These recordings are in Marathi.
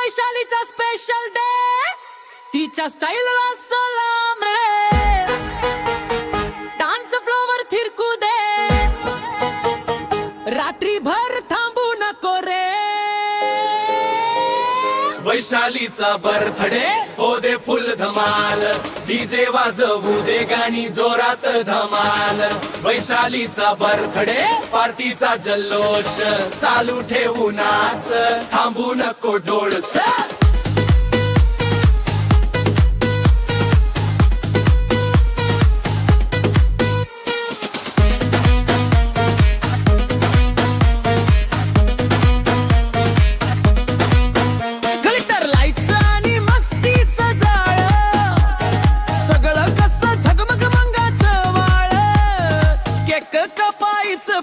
वैशालीचा स्पेशल डे, तिच्या स्टाईलला सलाम रे, डान्स फ्लोवर थिरकू दे, रात्रीभर थांबू नको रे। वैशालीचा बर्थडे हो दे फुल धमाल, डीजे वाजवू दे गाणी जोरात धमाल। वैशालीचा बर्थडे पार्टीचा जल्लोष, चालू ठेवू नाच, थांबू नको डोळस।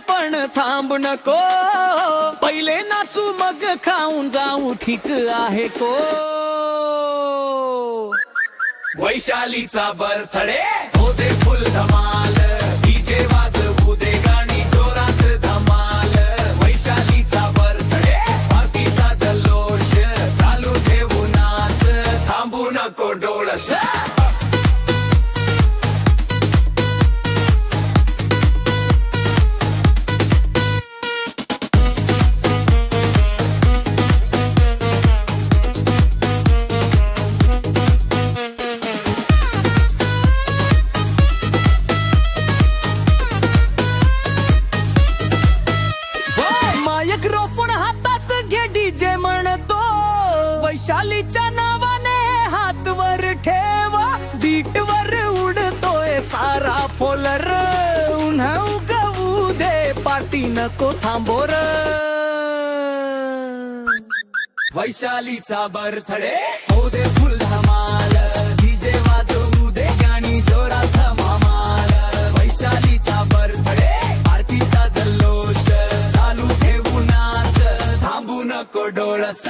पण थांबू नको, पहिले नाचू मग खाऊन जाऊ, ठीक आहे को। वैशालीचा बर्थडे हो दे फुल धमाल, डीजे वाजवू दे गाणी जोरात धमाल। वैशालीचा बर्थडे पार्टीचा जल्लोष, चालू ठेवू नाच, थांबू नको डोळस। मायक्रोफोन हातात घे, डीजे म्हणतो, वैशालीच्या नावाने हात वर ठेवा, बीट वर उडतोय सारा फोलर, उन्हा उगवू दे, पार्टी नको थांबोर। वैशालीचा बर्थडे हो दे फुल धमाल, डीजे वाजवू दे गाणी जोरात धमाल। वैशालीचा बर्थडे पार्टीचा जल्लोष, चालू ठेवू नाच, थांबू नको डोळस।